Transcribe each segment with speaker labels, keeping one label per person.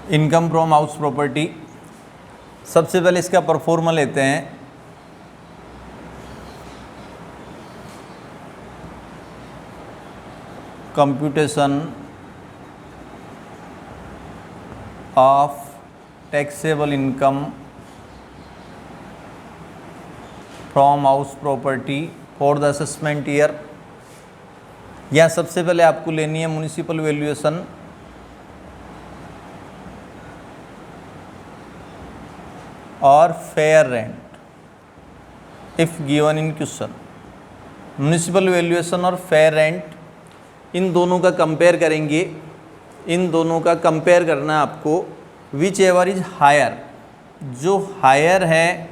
Speaker 1: Income from house property. सबसे पहले इसका परफॉर्मा लेते हैं। Computation of taxable income from house property for the assessment year. यहाँ सबसे पहले आपको लेनी है म्युनिसिपल वैल्यूएशन और fair rent if given in question. Municipal valuation और फेयर रेंट, इन दोनों का कंपेयर करेंगे। इन दोनों का कंपेयर करना है आपको। विच एवर इज हायर, जो हायर है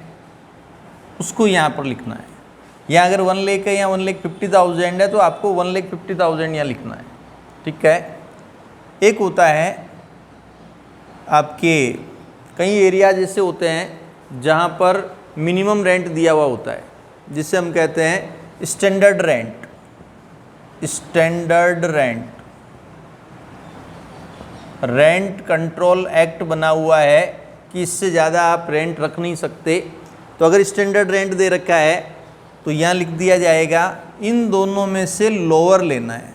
Speaker 1: उसको यहाँ पर लिखना है। यहाँ अगर 1 लाख है या 1,50,000 है तो आपको 1,50,000 यहाँ लिखना है। ठीक है। एक होता है आपके कई एरिया जैसे होते हैं जहाँ पर मिनिमम रेंट दिया हुआ होता है, जिसे हम कहते हैं standard rent. Standard rent control act बना हुआ है कि इससे ज़्यादा आप रेंट रख नहीं सकते। तो अगर स्टैंडर्ड रेंट दे रखा है तो यहाँ लिख दिया जाएगा इन दोनों में से लोअर लेना है।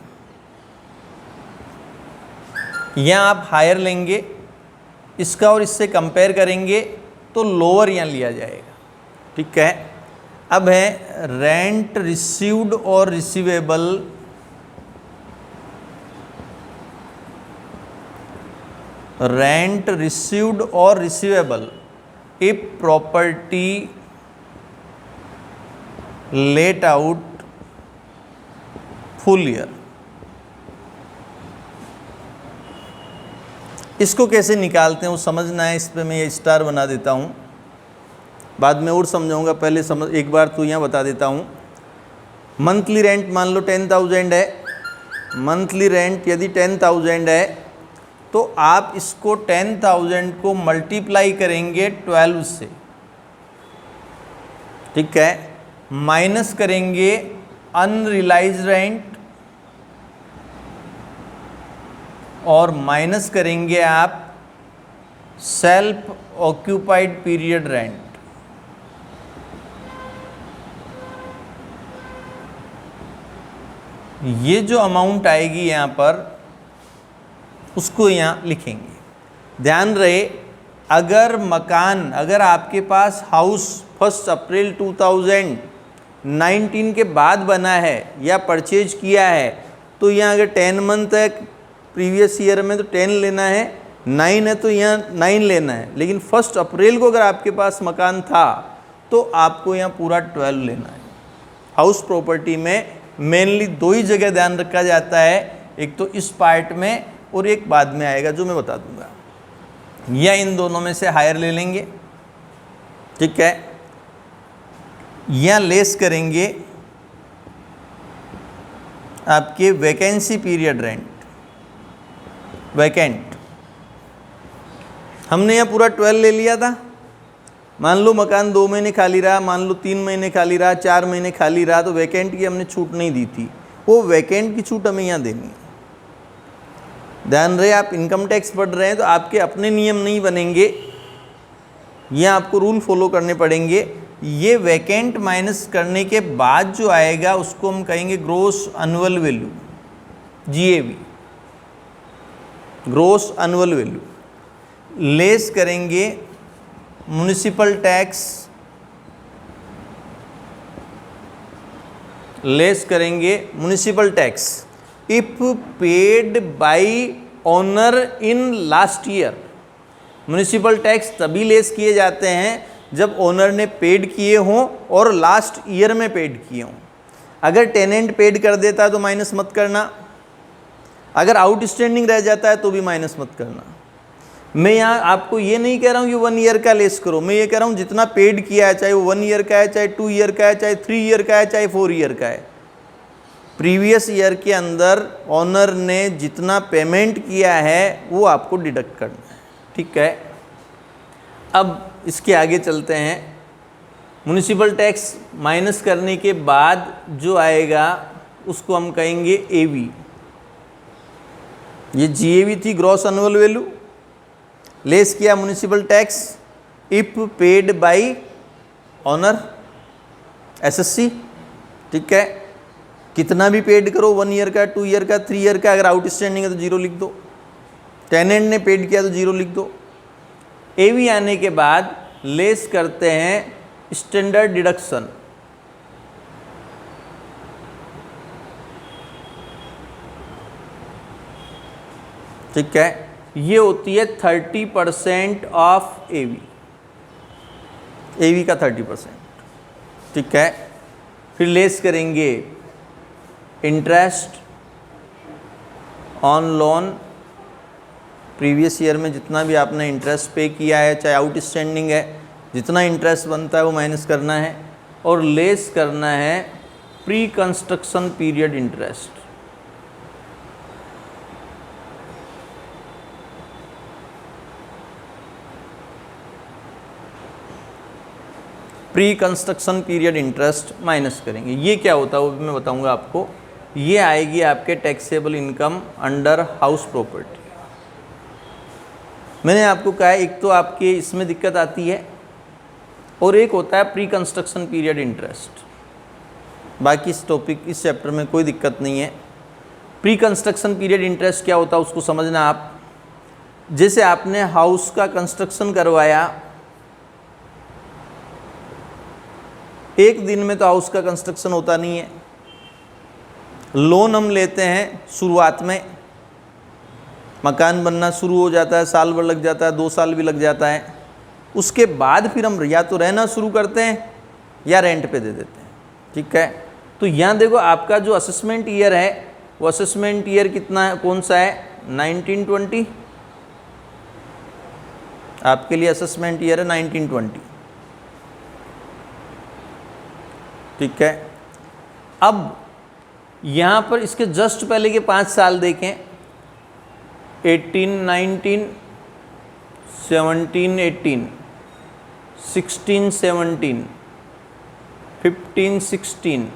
Speaker 1: यहाँ आप हायर लेंगे, इसका और इससे कंपेयर करेंगे तो लोअर यहाँ लिया जाएगा। ठीक है। अब है रेंट रिसीव्ड और रिसीवेबल। रेंट रिसीव्ड और receivable if property let out full year. इसको कैसे निकालते हैं वो समझना है। इस पर मैं ये स्टार बना देता हूँ, बाद में और समझाऊंगा। पहले समझ एक बार तो यहाँ बता देता हूँ। मंथली रेंट मान लो 10,000 है। मंथली रेंट यदि 10,000 है तो आप इसको 10,000 को मल्टीप्लाई करेंगे 12 से। ठीक है। माइनस करेंगे अनरियलाइज्ड रेंट और माइनस करेंगे आप सेल्फ ऑक्यूपाइड पीरियड रेंट। ये जो अमाउंट आएगी यहाँ पर उसको यहाँ लिखेंगे। ध्यान रहे, अगर आपके पास हाउस 1 अप्रैल 2019 के बाद बना है या परचेज किया है तो यहाँ अगर 10 मंथ है प्रीवियस ईयर में तो 10 लेना है, 9 है तो यहाँ 9 लेना है। लेकिन 1 अप्रैल को अगर आपके पास मकान था तो आपको यहाँ पूरा 12 लेना है। हाउस प्रॉपर्टी में मेनली 2 ही जगह ध्यान रखा जाता है, एक तो इस पार्ट में और एक बाद में आएगा जो मैं बता दूंगा। या इन दोनों में से हायर ले लेंगे। ठीक है। या लेस करेंगे आपके वैकेंसी पीरियड रेंट। वैकेंट हमने यहाँ पूरा 12 ले लिया था। मान लो मकान 2 महीने खाली रहा, मान लो 3 महीने खाली रहा, 4 महीने खाली रहा, तो वैकेंट की हमने छूट नहीं दी थी। वो वैकेंट की छूट हमें यहाँ देनी है। ध्यान रहे, आप इनकम टैक्स पढ़ रहे हैं तो आपके अपने नियम नहीं बनेंगे, यहाँ आपको रूल फॉलो करने पड़ेंगे। ये वैकेंट माइनस करने के बाद जो आएगा उसको हम कहेंगे gross annual value, GAV, gross annual value. Less करेंगे म्युनिसिपल टैक्स, लेस करेंगे municipal tax if paid by owner in last year. Municipal tax तभी लेस किए जाते हैं जब ओनर ने पेड किए हों और लास्ट ईयर में पेड किए हों। अगर टेनेंट पेड कर देता है तो माइनस मत करना, अगर आउटस्टैंडिंग रह जाता है तो भी माइनस मत करना। मैं यहाँ आपको ये नहीं कह रहा हूँ कि 1 ईयर का लेस करो, मैं ये कह रहा हूँ जितना पेड किया है, चाहे वो 1 ईयर का है, चाहे 2 ईयर का है, चाहे 3 ईयर का है, चाहे 4 ईयर का है, प्रीवियस ईयर के अंदर ओनर ने जितना पेमेंट किया है वो आपको डिडक्ट करना है। ठीक है। अब इसके आगे चलते हैं। म्युनिसिपल टैक्स माइनस करने के बाद जो आएगा उसको हम कहेंगे AV। ये GAV थी, ग्रॉस एनुअल वैल्यू। लेस किया municipal tax if paid bye honour SSC, ठीक है। कितना भी पेड करो, 1 ईयर का, 2 ईयर का, 3 ईयर का, अगर आउटस्टैंडिंग है तो 0 लिख दो, टेनेंट ने पेड किया तो 0 लिख दो। एवी आने के बाद लेस करते हैं स्टैंडर्ड डिडक्शन, ठीक है। ये होती है 30% ऑफ एवी, एवी का 30%, ठीक है। फिर लेस करेंगे interest on loan, previous year में जितना भी आपने इंटरेस्ट पे किया है, चाहे आउटस्टैंडिंग है, जितना इंटरेस्ट बनता है वो माइनस करना है। और लेस करना है pre construction period interest, pre construction period interest minus करेंगे। ये क्या होता है वो भी मैं बताऊंगा आपको। ये आएगी आपके taxable income under house property. मैंने आपको कहा एक तो आपके इसमें दिक्कत आती है और एक होता है प्री कंस्ट्रक्शन पीरियड इंटरेस्ट। बाकी इस टॉपिक, इस चैप्टर में कोई दिक्कत नहीं है। प्री कंस्ट्रक्शन पीरियड इंटरेस्ट क्या होता है उसको समझना आप। जैसे आपने हाउस का कंस्ट्रक्शन करवाया, एक दिन में तो हाउस का कंस्ट्रक्शन होता नहीं है। लोन हम लेते हैं शुरुआत में, मकान बनना शुरू हो जाता है, साल भर लग जाता है, 2 साल भी लग जाता है। उसके बाद फिर हम या तो रहना शुरू करते हैं या रेंट पे दे देते हैं, ठीक है। तो यहाँ देखो आपका जो असेसमेंट ईयर है वो असेसमेंट ईयर कितना है, कौन सा है, 1920। आपके लिए असेसमेंट ईयर है 1920, ठीक है। अब यहाँ पर इसके जस्ट पहले के 5 साल देखें, 18, 19, 17, 18, 16, 17, 15, 16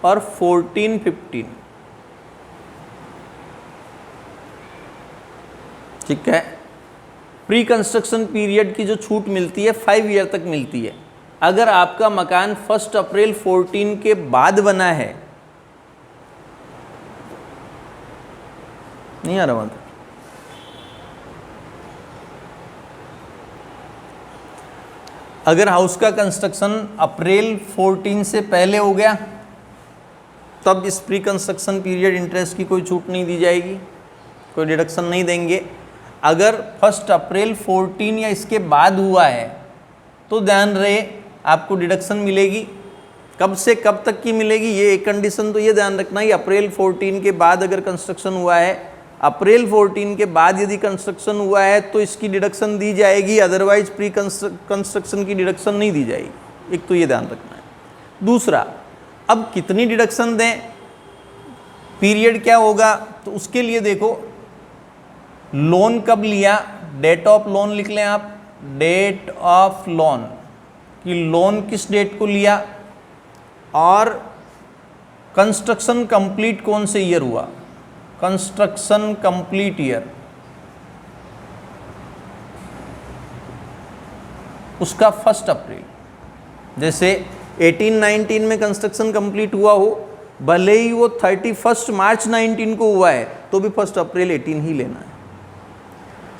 Speaker 1: और 14, 15, ठीक है। प्री कंस्ट्रक्शन पीरियड की जो छूट मिलती है 5 ईयर तक मिलती है। अगर आपका मकान 1 अप्रैल 14 के बाद बना है, नहीं आ रहा मतलब, अगर हाउस का कंस्ट्रक्शन अप्रैल 14 से पहले हो गया तब इस प्री कंस्ट्रक्शन पीरियड इंटरेस्ट की कोई छूट नहीं दी जाएगी, कोई डिडक्शन नहीं देंगे। अगर 1 अप्रैल 14 या इसके बाद हुआ है तो ध्यान रहे आपको डिडक्शन मिलेगी। कब से कब तक की मिलेगी, ये एक कंडीशन तो ये ध्यान रखना ही, अप्रैल 14 के बाद अगर कंस्ट्रक्शन हुआ है, अप्रैल 14 के बाद यदि कंस्ट्रक्शन हुआ है तो इसकी डिडक्शन दी जाएगी, अदरवाइज प्री कंस्ट्रक्शन की डिडक्शन नहीं दी जाएगी। एक तो ये ध्यान रखना है। दूसरा, अब कितनी डिडक्शन दें, पीरियड क्या होगा, तो उसके लिए देखो लोन कब लिया, डेट ऑफ लोन लिख लें आप, डेट ऑफ लोन कि लोन किस डेट को लिया, और कंस्ट्रक्शन कंप्लीट कौन से ईयर हुआ, कंस्ट्रक्शन कंप्लीट ईयर, उसका 1 अप्रैल। जैसे 18-19 में कंस्ट्रक्शन कंप्लीट हुआ हो, भले ही वो 31 मार्च 19 को हुआ है तो भी 1 अप्रैल 18 ही लेना है।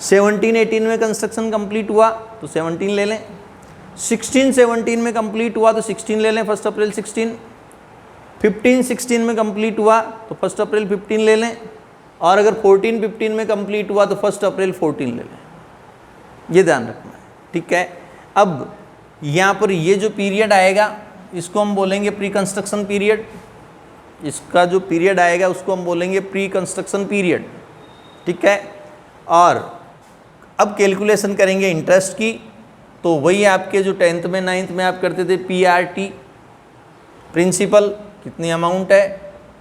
Speaker 1: 17-18 में कंस्ट्रक्शन कंप्लीट हुआ तो 17 ले लें, 16-17 में कंप्लीट हुआ तो 16 ले लें, 1 अप्रैल 16, 15-16 में कंप्लीट हुआ तो 1 अप्रैल 15 ले लें, और अगर 14-15 में कंप्लीट हुआ तो 1 अप्रैल 14 ले लें। ये ध्यान रखना है, ठीक है। अब यहाँ पर ये जो पीरियड आएगा इसको हम बोलेंगे प्री कंस्ट्रक्शन पीरियड, इसका जो पीरियड आएगा उसको हम बोलेंगे प्री कंस्ट्रक्शन पीरियड, ठीक है। और अब कैलकुलेशन करेंगे इंटरेस्ट की, तो वही आपके जो 10th में 9th में आप करते थे, PRT, प्रिंसिपल कितनी अमाउंट है,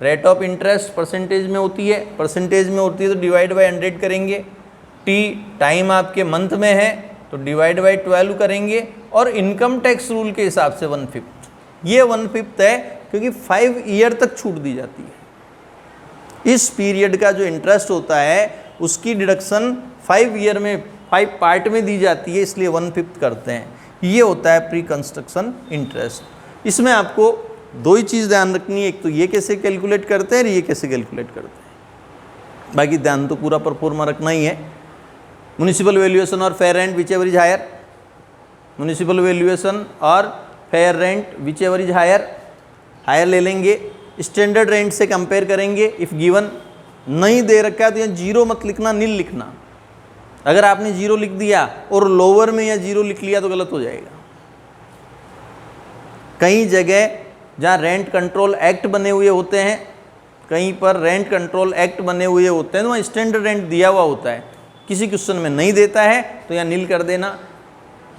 Speaker 1: रेट ऑफ इंटरेस्ट परसेंटेज में होती है, परसेंटेज में होती है तो डिवाइड बाय 100 करेंगे, T टाइम आपके मंथ में है तो डिवाइड बाय 12 करेंगे, और इनकम टैक्स रूल के हिसाब से 1/5, ये 1/5 है क्योंकि 5 ईयर तक छूट दी जाती है। इस पीरियड का जो इंटरेस्ट होता है उसकी डिडक्शन 5 ईयर में 5 पार्ट में दी जाती है, इसलिए 1/5 करते हैं। ये होता है प्री कंस्ट्रक्शन इंटरेस्ट। इसमें आपको दो ही चीज़ ध्यान रखनी है, एक तो ये कैसे कैलकुलेट करते हैं और ये कैसे कैलकुलेट करते हैं। बाकी ध्यान तो पूरा परफॉर्मा रखना ही है। म्युनिसिपल वैल्यूएशन और fair rent whichever is higher, municipal valuation और fair rent whichever is higher, higher ले लेंगे। स्टैंडर्ड रेंट से कंपेयर करेंगे इफ़ गिवन। नहीं दे रखा है तो यहाँ 0 मत लिखना, नील लिखना। अगर आपने 0 लिख दिया और लोअर में या 0 लिख लिया तो गलत हो जाएगा। कई जगह जहाँ रेंट कंट्रोल एक्ट बने हुए होते हैं, कहीं पर रेंट कंट्रोल एक्ट बने हुए होते हैं तो वहाँ स्टैंडर्ड रेंट दिया हुआ होता है। किसी क्वेश्चन में नहीं देता है तो यहाँ नील कर देना।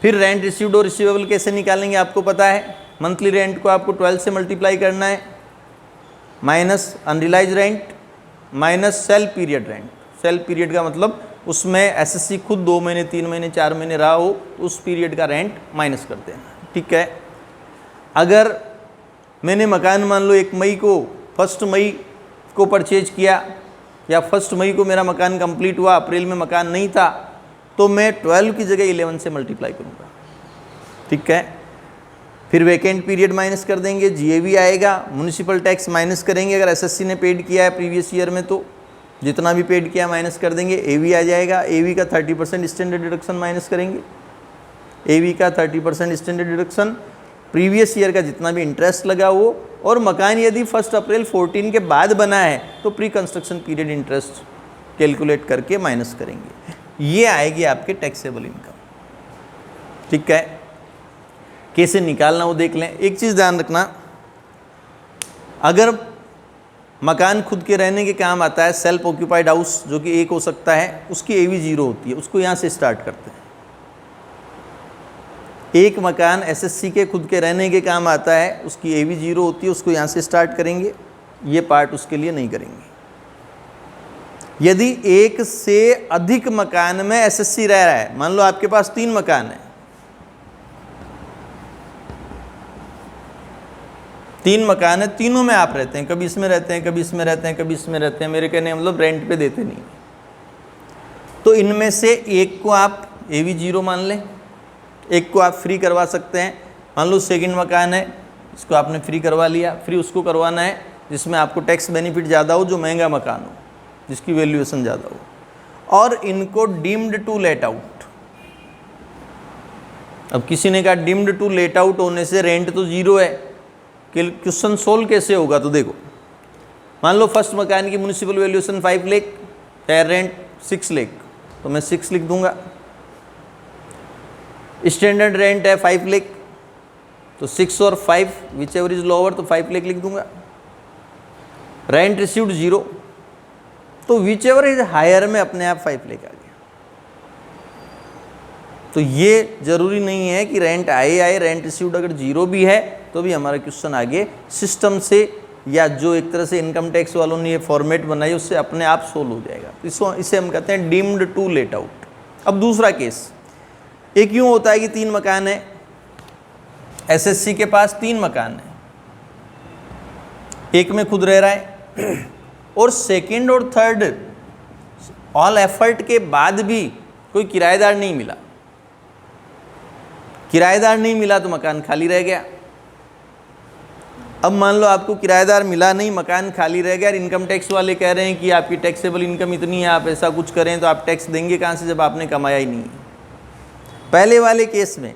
Speaker 1: फिर रेंट रिसीव्ड और रिसीवेबल कैसे निकालेंगे आपको पता है। मंथली रेंट को आपको 12 से मल्टीप्लाई करना है, minus unrealise rent minus sale period rent. Sale period का मतलब उसमें एसएससी खुद 2 महीने 3 महीने 4 महीने रहा हो तो उस पीरियड का रेंट माइनस कर देना, ठीक है। अगर मैंने मकान मान लो 1 मई को 1 मई को परचेज किया या 1 मई को मेरा मकान कंप्लीट हुआ, अप्रैल में मकान नहीं था, तो मैं 12 की जगह 11 से मल्टीप्लाई करूँगा, ठीक है। फिर वैकेंट पीरियड माइनस कर देंगे, जीएवी आएगा। म्युनिसिपल टैक्स माइनस करेंगे, अगर एसएससी ने पेड किया है प्रीवियस ईयर में तो जितना भी पेड किया माइनस कर देंगे। एवी आ जाएगा, एवी का 30% स्टैंडर्ड डिडक्शन माइनस करेंगे। एवी का 30% स्टैंडर्ड डिडक्शन, प्रीवियस ईयर का जितना भी इंटरेस्ट लगा हो, और मकान यदि 1 अप्रैल 14 के बाद बना है तो pre construction period interest calculate करके माइनस करेंगे। ये आएगी आपके टैक्सेबल इनकम, ठीक है। कैसे निकालना वो देख लें। एक चीज़ ध्यान रखना, अगर मकान खुद के रहने के काम आता है, सेल्फ ऑक्यूपाइड हाउस जो कि 1 हो सकता है, उसकी एवी 0 होती है, उसको यहाँ से स्टार्ट करते हैं। एक मकान एसएससी के खुद के रहने के काम आता है, उसकी एवी 0 होती है, उसको यहाँ से स्टार्ट करेंगे। ये पार्ट उसके लिए नहीं करेंगे। यदि 1 से अधिक मकान में एसएससी रह रहा है, मान लो आपके पास 3 मकान है, 3 मकान है, तीनों में आप रहते हैं, कभी इसमें रहते हैं, कभी इसमें रहते हैं, कभी इसमें रहते हैं, मेरे कहने मतलब रेंट पे देते नहीं, तो इनमें से एक को आप एवी 0 मान लें, एक को आप फ्री करवा सकते हैं। मान लो सेकंड मकान है, इसको आपने फ्री करवा लिया। फ्री उसको करवाना है जिसमें आपको टैक्स बेनिफिट ज़्यादा हो, जो महंगा मकान हो, जिसकी वैल्यूएशन ज़्यादा हो। और इनको डीम्ड टू लेट आउट। अब किसी ने कहा डीम्ड टू लेट आउट होने से रेंट तो 0 है, क्वेश्चन सोल्व कैसे होगा। तो देखो, मान लो फर्स्ट मकान की municipal valuation 5 lakh, fair rent 6 lakh, तो मैं 6 लिख दूंगा। स्टैंडर्ड रेंट है 5 लाख, तो 6 और 5 विच एवर इज लोअर, तो 5 लाख लिख दूंगा। रेंट रिसीव्ड 0, तो विच एवर इज हायर में अपने आप 5 लाख आ गया। तो ये जरूरी नहीं है कि रेंट आए, रेंट रिसीव्ड अगर 0 भी है तो भी हमारा क्वेश्चन आगे सिस्टम से, या जो एक तरह से इनकम टैक्स वालों ने ये फॉर्मेट बनाई उससे अपने आप सोल्व हो जाएगा। तो इसे हम कहते हैं डीम्ड टू लेट आउट। अब दूसरा केस, एक यूँ होता है कि 3 मकान है, एसएससी के पास 3 मकान है, एक में खुद रह रहा है और सेकंड और थर्ड ऑल एफर्ट के बाद भी कोई किराएदार नहीं मिला। किराएदार नहीं मिला तो मकान खाली रह गया। अब मान लो आपको किराएदार मिला नहीं, मकान खाली रह गया, और इनकम टैक्स वाले कह रहे हैं कि आपकी टैक्सेबल इनकम इतनी है, आप ऐसा कुछ करें तो आप टैक्स देंगे कहाँ से जब आपने कमाया ही नहीं है। पहले वाले केस में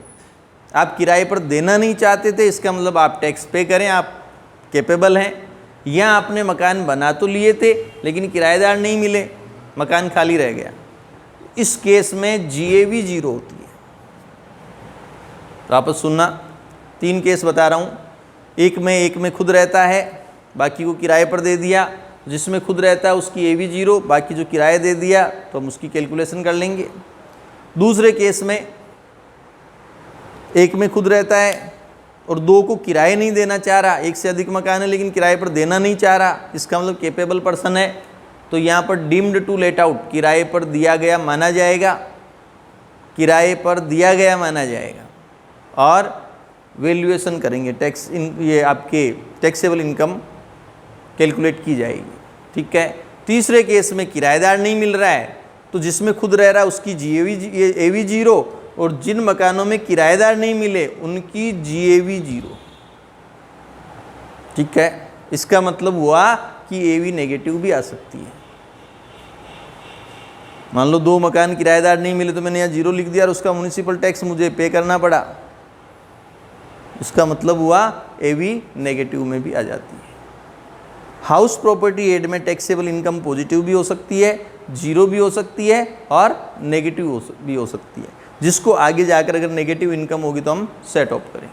Speaker 1: आप किराए पर देना नहीं चाहते थे, इसका मतलब आप टैक्स पे करें, आप कैपेबल हैं। या आपने मकान बना तो लिए थे लेकिन किराएदार नहीं मिले, मकान खाली रह गया। इस केस में जीएवी 0 होती है। तो आप सुनना, 3 केस बता रहा हूँ। एक में खुद रहता है, बाकी को किराए पर दे दिया। जिसमें खुद रहता है उसकी एवी 0, बाकी जो किराए दे दिया तो हम उसकी कैलकुलेशन कर लेंगे। दूसरे केस में एक में खुद रहता है और 2 को किराए नहीं देना चाह रहा, एक से अधिक मकान है लेकिन किराए पर देना नहीं चाह रहा, इसका मतलब कैपेबल पर्सन है। तो यहाँ पर डीम्ड टू लेट आउट, किराए पर दिया गया माना जाएगा, किराए पर दिया गया माना जाएगा, और वैल्यूएशन करेंगे, टैक्स ये आपके टैक्सेबल इनकम कैलकुलेट की जाएगी, ठीक है। तीसरे केस में किराएदार नहीं मिल रहा है, तो जिसमें खुद रह रहा है उसकी AV 0, और जिन मकानों में किराएदार नहीं मिले उनकी GAV 0। ठीक है, इसका मतलब हुआ कि AV नेगेटिव भी आ सकती है। मान लो 2 मकान किराएदार नहीं मिले तो मैंने यहाँ 0 लिख दिया और उसका म्युनिसिपल टैक्स मुझे पे करना पड़ा, इसका मतलब हुआ AV नेगेटिव में भी आ जाती है। हाउस प्रॉपर्टी एड में टैक्सेबल इनकम पॉजिटिव भी हो सकती है, 0 भी हो सकती है और नेगेटिव भी हो सकती है, जिसको आगे जाकर अगर नेगेटिव इनकम होगी तो हम सेट ऑफ करें।